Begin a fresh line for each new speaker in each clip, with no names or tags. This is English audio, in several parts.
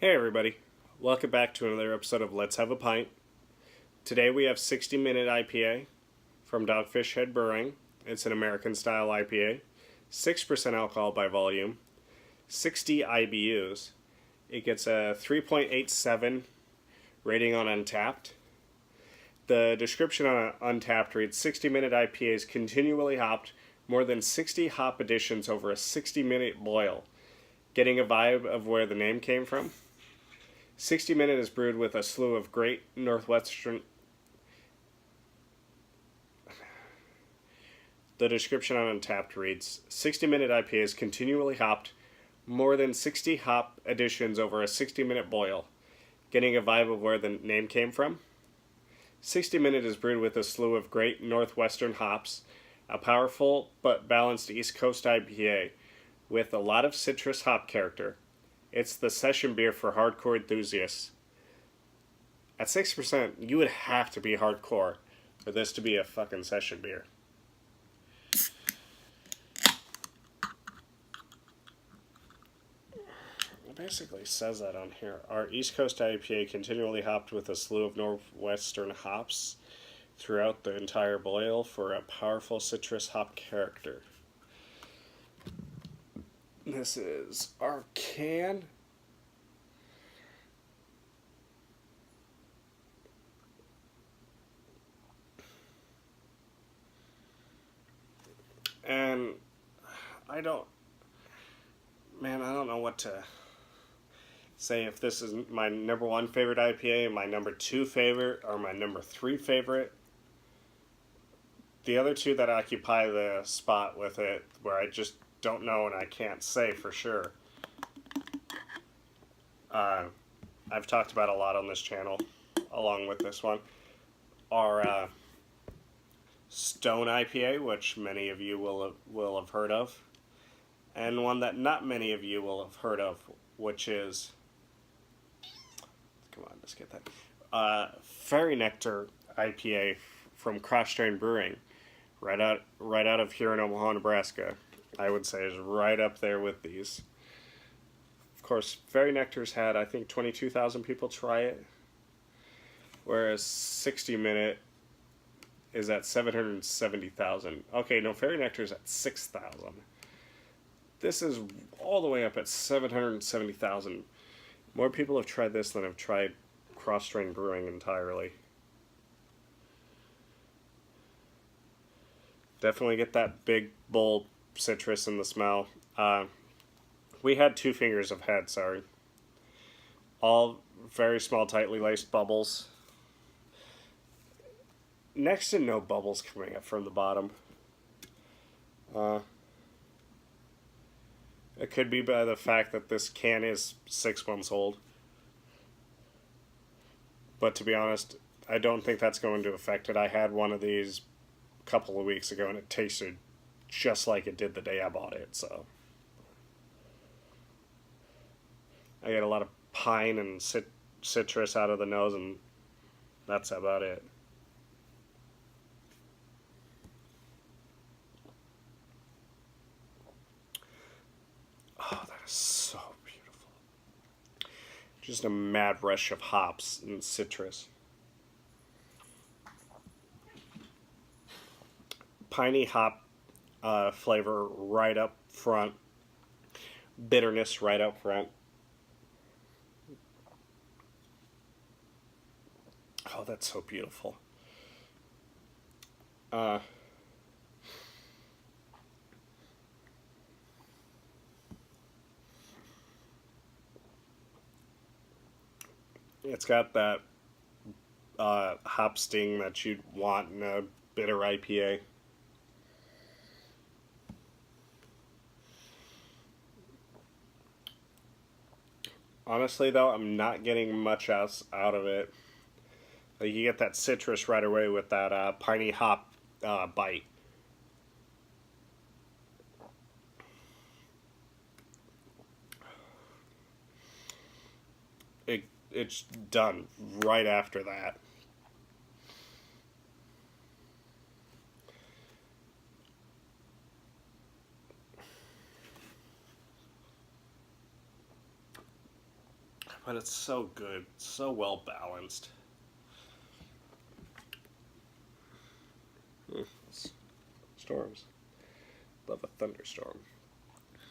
Hey everybody, welcome back to another episode of Let's Have a Pint. Today we have 60 Minute IPA from Dogfish Head Brewing. It's an American style IPA, 6% alcohol by volume, 60 IBUs. It gets a 3.87 rating on Untappd. The description on Untappd reads 60 Minute IPAs continually hopped, more than 60 hop additions over a 60-minute boil. Getting a vibe of where the name came from? 60 Minute is brewed with a slew of great Northwestern... The description on Untappd reads, 60 Minute IPA is continually hopped, more than 60 hop additions over a 60-minute boil. Getting a vibe of where the name came from? 60 Minute is brewed with a slew of great Northwestern hops, a powerful but balanced East Coast IPA with a lot of citrus hop character. It's the session beer for hardcore enthusiasts. At 6%, you would have to be hardcore for this to be a fucking session beer. It basically says that on here. Our East Coast IPA continually hopped with a slew of Northwestern hops throughout the entire boil for a powerful citrus hop character. This is our can. And I don't know what to say if this is my number one favorite IPA, my number two favorite, or my number three favorite. The other two that occupy the spot with it, where I just don't know and I can't say for sure. I've talked about a lot on this channel, along with this one, are Stone IPA, which many of you will have heard of, and one that not many of you will have heard of, which is, come on, let's get that, Fairy Nectar IPA from Cross Strain Brewing, right out of here in Omaha, Nebraska. I would say is right up there with these. Of course, Fairy Nectar's had, I think, 22,000 people try it, whereas 60 Minute is at 770,000. Okay, no, Fairy Nectar's at 6,000. This is all the way up at 770,000. More people have tried this than have tried Cross Strain Brewing entirely. Definitely get that big, bold citrus in the smell. We had 2 fingers of head, sorry. All very small, tightly laced bubbles. Next to no bubbles coming up from the bottom. It could be by the fact that this can is 6 months old. But to be honest, I don't think that's going to affect it. I had one of these a couple of weeks ago and it tasted just like it did the day I bought it, so. I get a lot of pine and citrus out of the nose, and that's about it. Oh, that is so beautiful. Just a mad rush of hops and citrus. Piney hop flavor right up front. Bitterness right up front. Oh, that's so beautiful. It's got that hop sting that you'd want in a bitter IPA. Honestly, though, I'm not getting much else out of it. Like, you get that citrus right away with that piney hop bite. It's done right after that. But it's so good, so well balanced. Storms. Love a thunderstorm.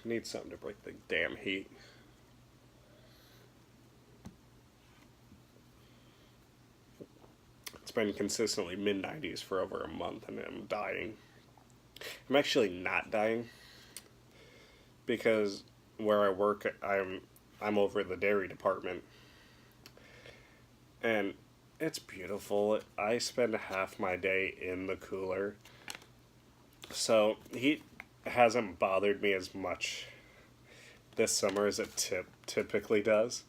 Need something to break the damn heat. It's been consistently mid-90s for over a month and I'm dying. I'm actually not dying because where I work, I'm over the dairy department. And it's beautiful. I spend half my day in the cooler. So heat hasn't bothered me as much this summer as it typically does.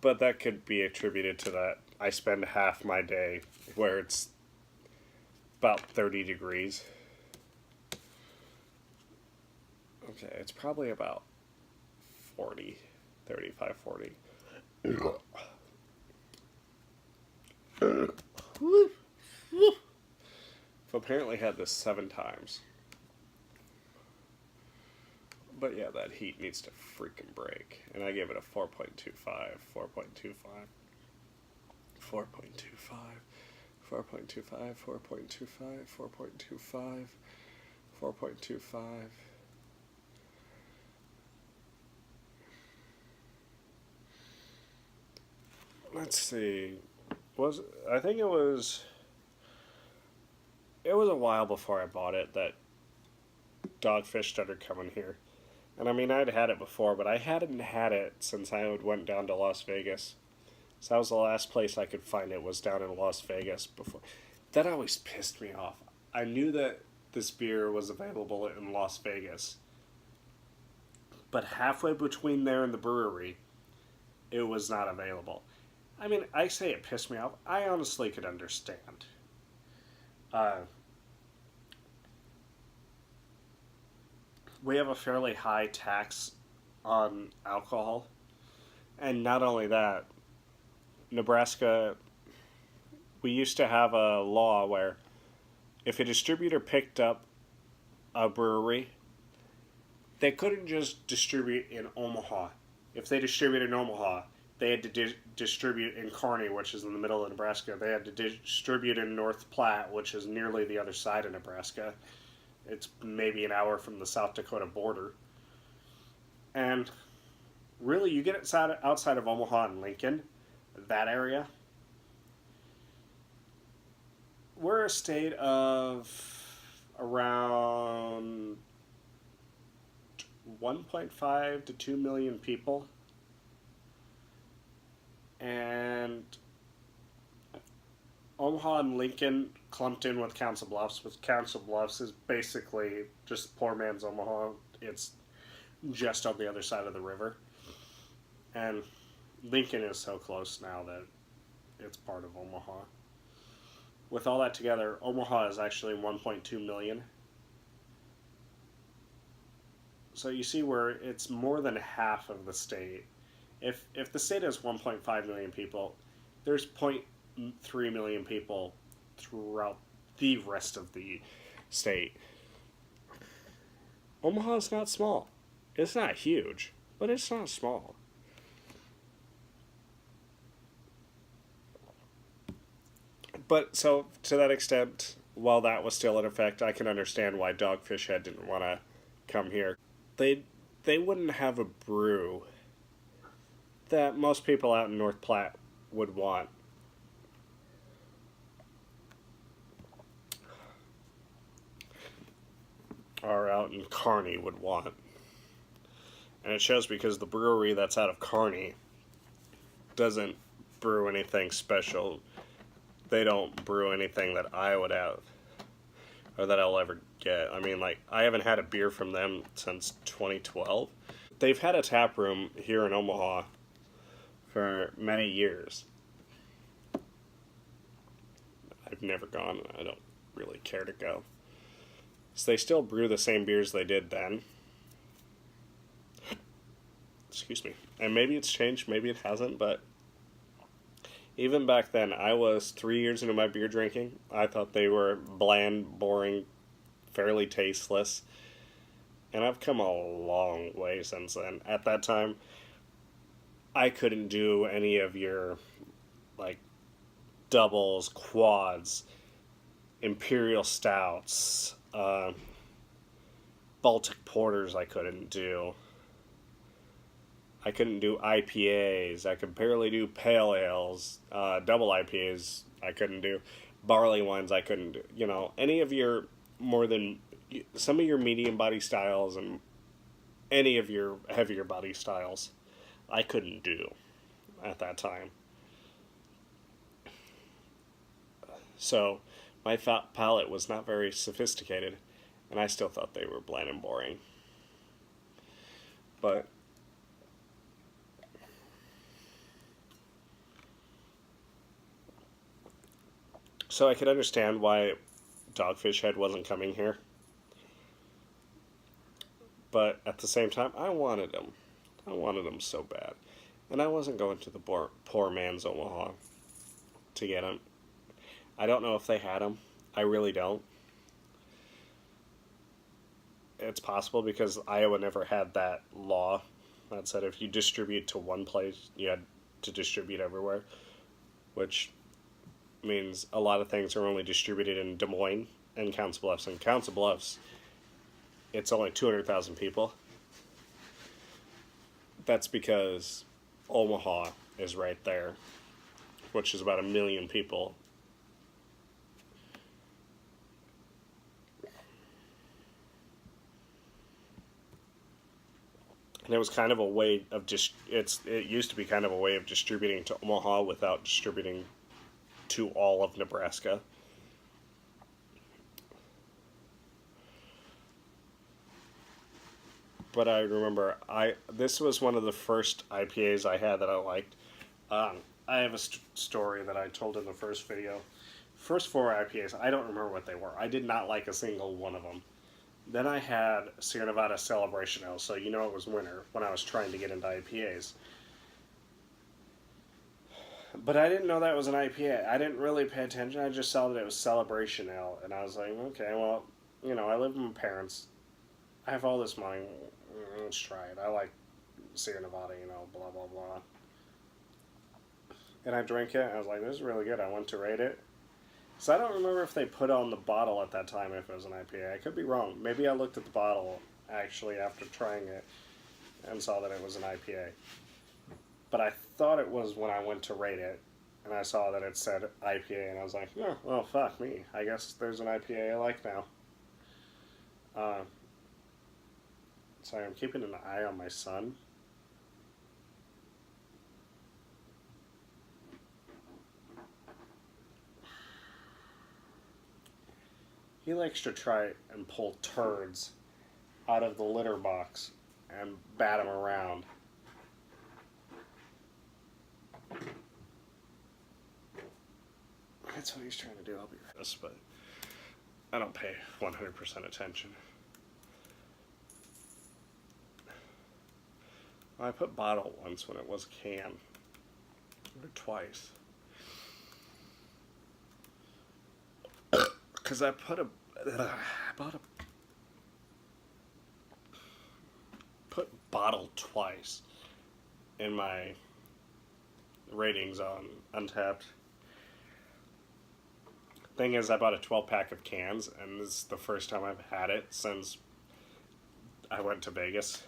But that could be attributed to that I spend half my day where it's about 30 degrees. Okay, it's probably about 40, 35, 40. I've apparently had this 7 times. But yeah, that heat needs to freaking break. And I gave it a 4.25, 4.25, 4.25, 4.25, 4.25, 4.25, 4.25. Let's see. I think it was a while before I bought it that Dogfish started coming here. And I mean, I'd had it before, but I hadn't had it since I went down to Las Vegas. So that was the last place I could find it, was down in Las Vegas before. That always pissed me off. I knew that this beer was available in Las Vegas. But halfway between there and the brewery, it was not available. I mean, I say it pissed me off. I honestly could understand. We have a fairly high tax on alcohol. And not only that, Nebraska, we used to have a law where if a distributor picked up a brewery, they couldn't just distribute in Omaha. If they distributed in Omaha, they had to distribute in Kearney, which is in the middle of Nebraska. They had to distribute in North Platte, which is nearly the other side of Nebraska. It's maybe an hour from the South Dakota border. And really, you get it outside of Omaha and Lincoln, that area, we're a state of around 1.5 to 2 million people. And Omaha and Lincoln clumped in with Council Bluffs. With Council Bluffs is basically just poor man's Omaha. It's just on the other side of the river. And Lincoln is so close now that it's part of Omaha. With all that together, Omaha is actually 1.2 million. So you see where it's more than half of the state. If the state has 1.5 million people, there's 0.3 million people throughout the rest of the state. Omaha's not small. It's not huge, but it's not small. But so, to that extent, while that was still in effect, I can understand why Dogfish Head didn't want to come here. They wouldn't have a brew that most people out in North Platte would want. Or out in Kearney would want. And it shows because the brewery that's out of Kearney doesn't brew anything special. They don't brew anything that I would have, or that I'll ever get. I mean, like, I haven't had a beer from them since 2012. They've had a tap room here in Omaha for many years. I've never gone. I don't really care to go. So they still brew the same beers they did then. Excuse me. And maybe it's changed, maybe it hasn't, but even back then, I was 3 years into my beer drinking. I thought they were bland, boring, fairly tasteless. And I've come a long way since then. At that time, I couldn't do any of your like doubles, quads, imperial stouts, Baltic porters. I couldn't do. I couldn't do IPAs. I could barely do pale ales. Double IPAs I couldn't do. Barley wines I couldn't do. You know, any of your more than some of your medium body styles and any of your heavier body styles I couldn't do at that time. So my palate was not very sophisticated, and I still thought they were bland and boring. But so I could understand why Dogfish Head wasn't coming here. But at the same time, I wanted them. I wanted them so bad. And I wasn't going to the poor man's Omaha to get them. I don't know if they had them. I really don't. It's possible because Iowa never had that law that said if you distribute to one place, you had to distribute everywhere, which means a lot of things are only distributed in Des Moines and Council Bluffs. And Council Bluffs, it's only 200,000 people. That's because Omaha is right there, which is about 1 million people. And it was kind of a way of it used to be kind of a way of distributing to Omaha without distributing to all of Nebraska. But I remember this was one of the first IPAs I had that I liked. I have a story that I told in the first video. First 4 IPAs, I don't remember what they were. I did not like a single one of them. Then I had Sierra Nevada Celebration Ale, so you know it was winter when I was trying to get into IPAs. But I didn't know that was an IPA. I didn't really pay attention. I just saw that it was Celebration Ale, and I was like, okay, well, you know, I live with my parents. I have all this money. Let's try it. I like Sierra Nevada, you know, blah, blah, blah. And I drank it, and I was like, this is really good. I went to rate it. So I don't remember if they put on the bottle at that time if it was an IPA. I could be wrong. Maybe I looked at the bottle, actually, after trying it, and saw that it was an IPA. But I thought it was when I went to rate it, and I saw that it said IPA, and I was like, oh, well, fuck me. I guess there's an IPA I like now. Sorry, I'm keeping an eye on my son. He likes to try and pull turds out of the litter box and bat them around. That's what he's trying to do. I'll be right, but I don't pay 100% attention. I put bottle once when it was can, or twice. Because I put bottle twice in my ratings on Untapped. Thing is, I bought a 12-pack of cans, and this is the first time I've had it since I went to Vegas.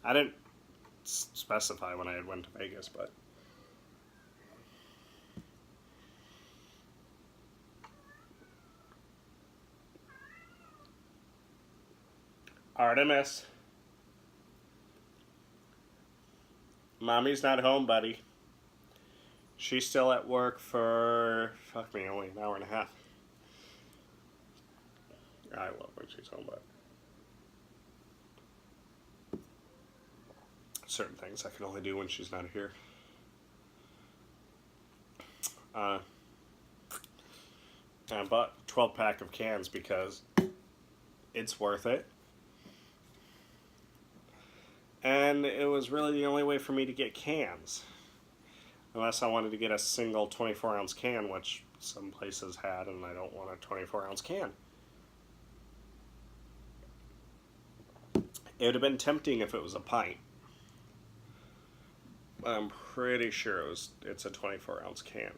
I didn't specify when I had went to Vegas, but Artemis, Mommy's not home, buddy. She's still at work for, fuck me, only an hour and a half. I love when she's home, but certain things I can only do when she's not here. I bought a 12-pack of cans because it's worth it. And it was really the only way for me to get cans. Unless I wanted to get a single 24-ounce can, which some places had, and I don't want a 24-ounce can. It would have been tempting if it was a pint. I'm pretty sure it's a 24-ounce can.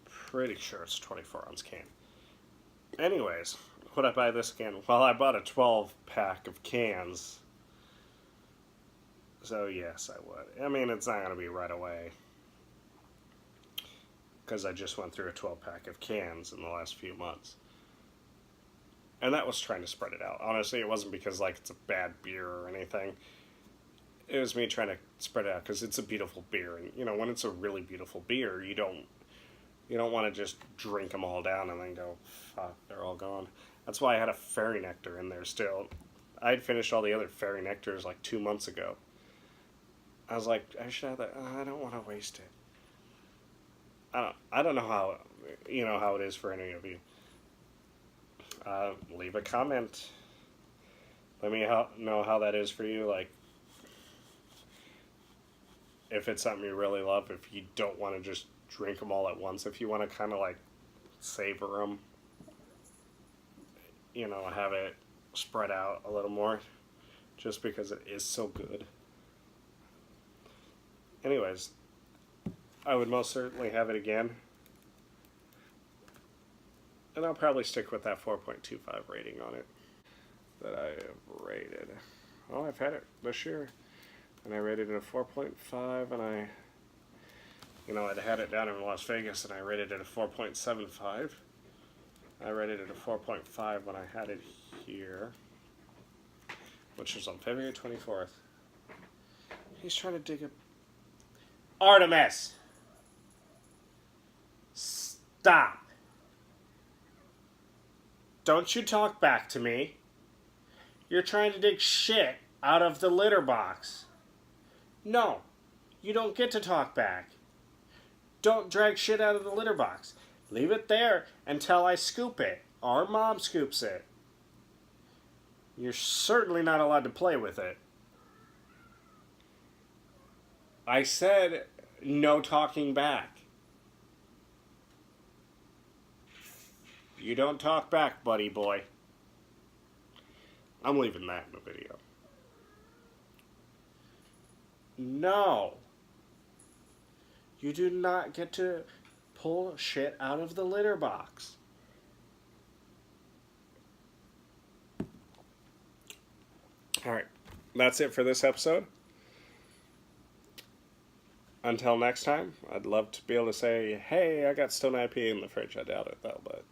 Pretty sure it's a 24-ounce can. Anyways, would I buy this again? Well, I bought a 12-pack of cans. So, yes, I would. I mean, it's not going to be right away. Because I just went through a 12-pack of cans in the last few months. And that was trying to spread it out. Honestly, it wasn't because, like, it's a bad beer or anything. It was me trying to spread it out because it's a beautiful beer. And, you know, when it's a really beautiful beer, you don't want to just drink them all down and then go, fuck, they're all gone. That's why I had a fairy nectar in there still. I'd finished all the other fairy nectars like 2 months ago. I was like, I should have that. I don't want to waste it. I don't know how, how it is for any of you. Leave a comment. Let me know how that is for you. Like, if it's something you really love, if you don't want to just drink them all at once, if you want to kind of like savor them, have it spread out a little more, just because it is so good. Anyways, I would most certainly have it again. And I'll probably stick with that 4.25 rating on it that I have rated. Oh, I've had it this year. And I rated it a 4.5, and I'd had it down in Las Vegas, and I rated it a 4.75. I rated it a 4.5 when I had it here, which was on February 24th. He's trying to dig a... Artemis! Stop! Don't you talk back to me. You're trying to dig shit out of the litter box. No, you don't get to talk back. Don't drag shit out of the litter box. Leave it there until I scoop it, or Mom scoops it. You're certainly not allowed to play with it. I said no talking back. You don't talk back, buddy boy. I'm leaving that in the video. No. You do not get to pull shit out of the litter box. Alright, that's it for this episode. Until next time, I'd love to be able to say, hey, I got Stone IPA in the fridge. I doubt it, though, but...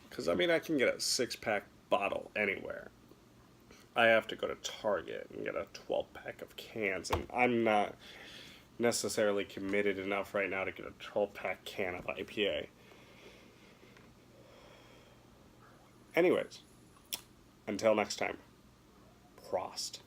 Because, I can get a 6-pack bottle anywhere. I have to go to Target and get a 12-pack of cans, and I'm not necessarily committed enough right now to get a 12-pack can of IPA. Anyways, until next time, Prost.